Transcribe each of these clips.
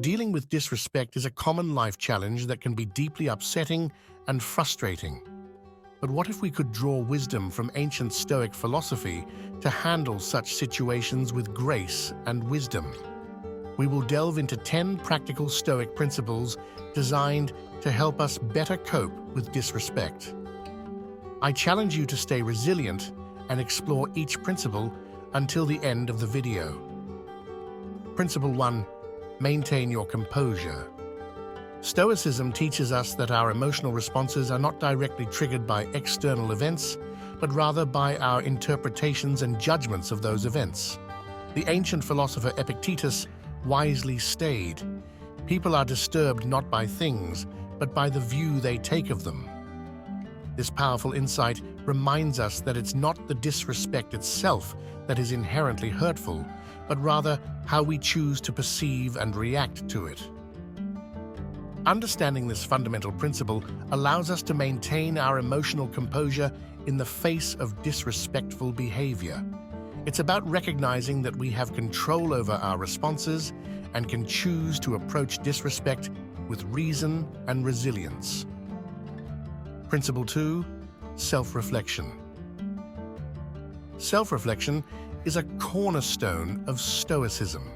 Dealing with disrespect is a common life challenge that can be deeply upsetting and frustrating. But what if we could draw wisdom from ancient Stoic philosophy to handle such situations with grace and wisdom? We will delve into 10 practical Stoic principles designed to help us better cope with disrespect. I challenge you to stay resilient and explore each principle until the end of the video. Principle 1. Maintain your composure. Stoicism teaches us that our emotional responses are not directly triggered by external events, but rather by our interpretations and judgments of those events. The ancient philosopher Epictetus wisely stated, "People are disturbed not by things, but by the view they take of them." This powerful insight reminds us that it's not the disrespect itself that is inherently hurtful, but rather how we choose to perceive and react to it. Understanding this fundamental principle allows us to maintain our emotional composure in the face of disrespectful behavior. It's about recognizing that we have control over our responses and can choose to approach disrespect with reason and resilience. Principle 2. Self-reflection. Self-reflection is a cornerstone of Stoicism.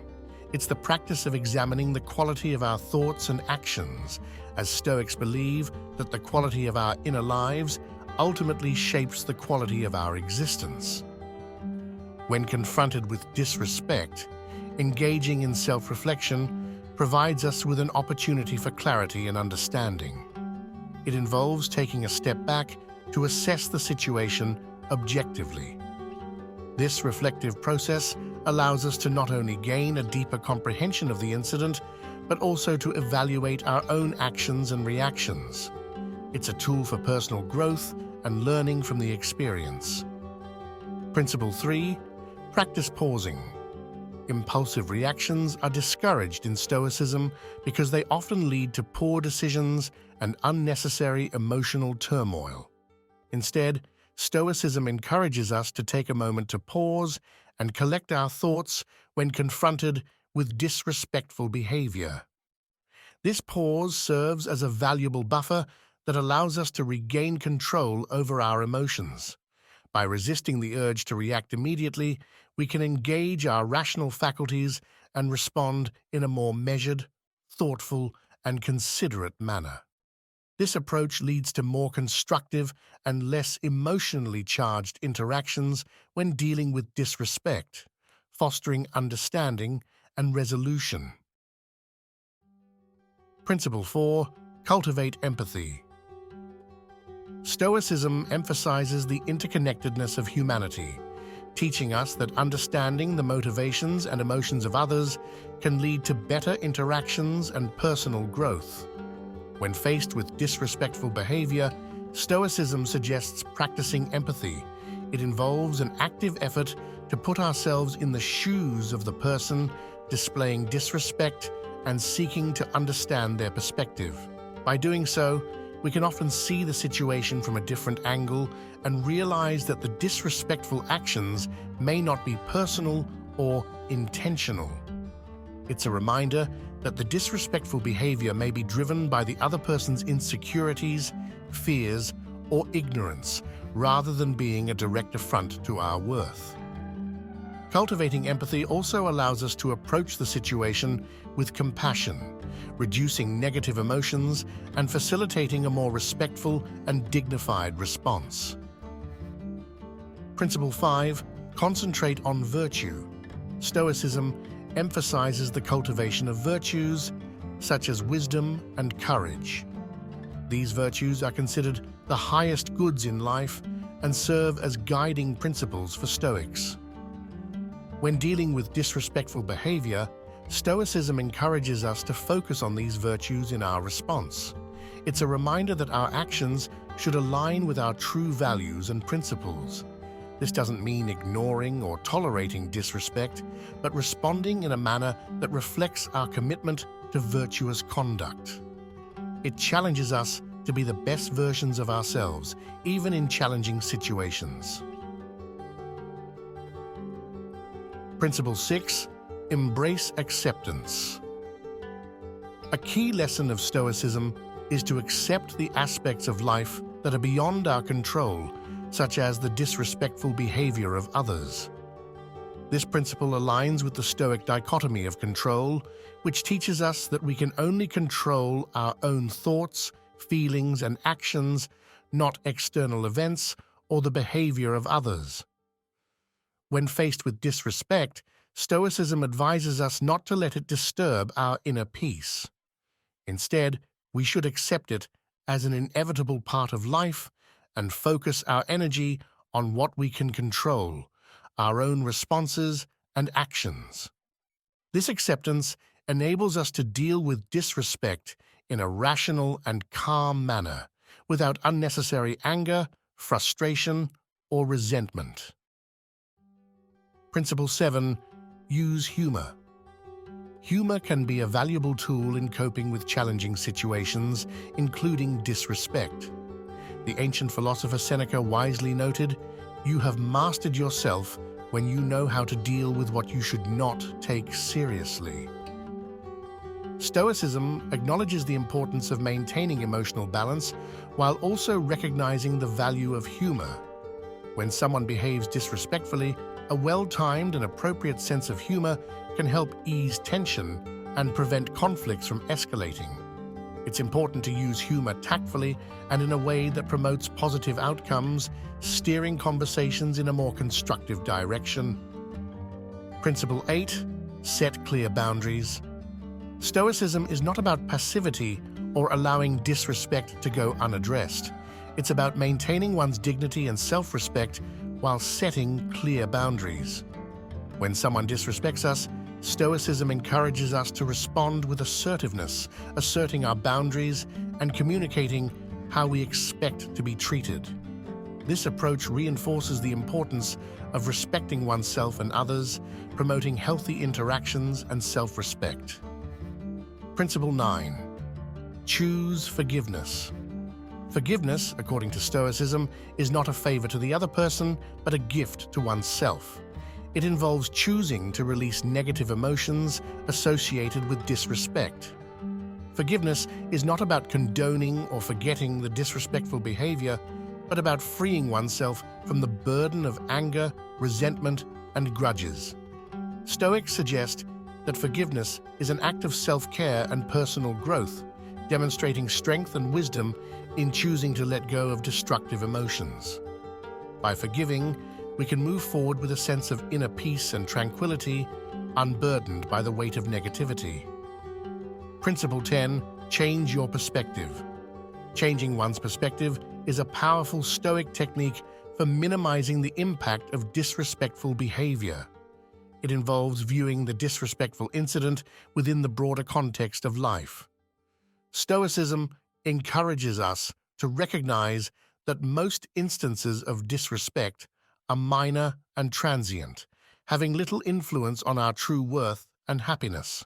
It's the practice of examining the quality of our thoughts and actions, as Stoics believe that the quality of our inner lives ultimately shapes the quality of our existence. When confronted with disrespect, engaging in self-reflection provides us with an opportunity for clarity and understanding. It involves taking a step back to assess the situation objectively. This reflective process allows us to not only gain a deeper comprehension of the incident, but also to evaluate our own actions and reactions. It's a tool for personal growth and learning from the experience. Principle 3. Practice pausing. Impulsive reactions are discouraged in Stoicism because they often lead to poor decisions and unnecessary emotional turmoil. Instead, Stoicism encourages us to take a moment to pause and collect our thoughts when confronted with disrespectful behavior. This pause serves as a valuable buffer that allows us to regain control over our emotions. By resisting the urge to react immediately, we can engage our rational faculties and respond in a more measured, thoughtful, and considerate manner. This approach leads to more constructive and less emotionally charged interactions when dealing with disrespect, fostering understanding and resolution. Principle 4. Cultivate empathy. Stoicism emphasizes the interconnectedness of humanity, teaching us that understanding the motivations and emotions of others can lead to better interactions and personal growth. When faced with disrespectful behavior, Stoicism suggests practicing empathy. It involves an active effort to put ourselves in the shoes of the person displaying disrespect and seeking to understand their perspective. By doing so, we can often see the situation from a different angle and realize that the disrespectful actions may not be personal or intentional. It's a reminder that the disrespectful behavior may be driven by the other person's insecurities, fears, or ignorance, rather than being a direct affront to our worth. Cultivating empathy also allows us to approach the situation with compassion, reducing negative emotions and facilitating a more respectful and dignified response. Principle 5. Concentrate on virtue. Stoicism emphasizes the cultivation of virtues such as wisdom and courage. These virtues are considered the highest goods in life and serve as guiding principles for Stoics. When dealing with disrespectful behavior, Stoicism encourages us to focus on these virtues in our response. It's a reminder that our actions should align with our true values and principles. This doesn't mean ignoring or tolerating disrespect, but responding in a manner that reflects our commitment to virtuous conduct. It challenges us to be the best versions of ourselves, even in challenging situations. Principle 6. Embrace acceptance. A key lesson of Stoicism is to accept the aspects of life that are beyond our control, such as the disrespectful behavior of others. This principle aligns with the Stoic dichotomy of control, which teaches us that we can only control our own thoughts, feelings, and actions, not external events or the behavior of others. When faced with disrespect, Stoicism advises us not to let it disturb our inner peace. Instead, we should accept it as an inevitable part of life and focus our energy on what we can control, our own responses and actions. This acceptance enables us to deal with disrespect in a rational and calm manner, without unnecessary anger, frustration, or resentment. Principle 7. Use humor. Humor can be a valuable tool in coping with challenging situations, including disrespect. The ancient philosopher Seneca wisely noted, "You have mastered yourself when you know how to deal with what you should not take seriously." Stoicism acknowledges the importance of maintaining emotional balance while also recognizing the value of humor. When someone behaves disrespectfully, a well-timed and appropriate sense of humor can help ease tension and prevent conflicts from escalating. It's important to use humor tactfully and in a way that promotes positive outcomes, steering conversations in a more constructive direction. Principle 8. Set clear boundaries. Stoicism is not about passivity or allowing disrespect to go unaddressed. It's about maintaining one's dignity and self-respect while setting clear boundaries. When someone disrespects us, Stoicism encourages us to respond with assertiveness, asserting our boundaries and communicating how we expect to be treated. This approach reinforces the importance of respecting oneself and others, promoting healthy interactions and self-respect. Principle 9. Choose forgiveness. Forgiveness, according to Stoicism, is not a favor to the other person, but a gift to oneself. It involves choosing to release negative emotions associated with disrespect. Forgiveness is not about condoning or forgetting the disrespectful behavior, but about freeing oneself from the burden of anger, resentment, and grudges. Stoics suggest that forgiveness is an act of self-care and personal growth, demonstrating strength and wisdom in choosing to let go of destructive emotions. By forgiving, we can move forward with a sense of inner peace and tranquility, unburdened by the weight of negativity. Principle 10. Change your perspective. Changing one's perspective is a powerful Stoic technique for minimizing the impact of disrespectful behavior. It involves viewing the disrespectful incident within the broader context of life. Stoicism encourages us to recognize that most instances of disrespect are minor and transient, having little influence on our true worth and happiness.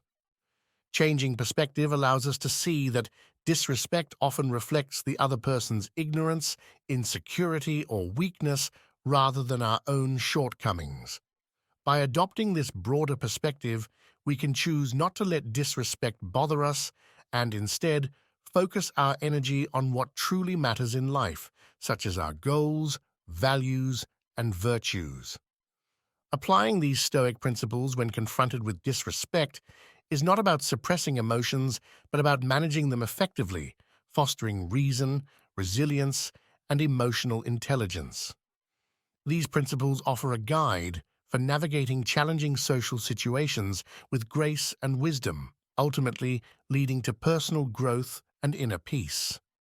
Changing perspective allows us to see that disrespect often reflects the other person's ignorance, insecurity, or weakness rather than our own shortcomings. By adopting this broader perspective, we can choose not to let disrespect bother us and instead focus our energy on what truly matters in life, such as our goals, values, and virtues. Applying these Stoic principles when confronted with disrespect is not about suppressing emotions, but about managing them effectively, fostering reason, resilience, and emotional intelligence. These principles offer a guide for navigating challenging social situations with grace and wisdom, ultimately leading to personal growth and inner peace.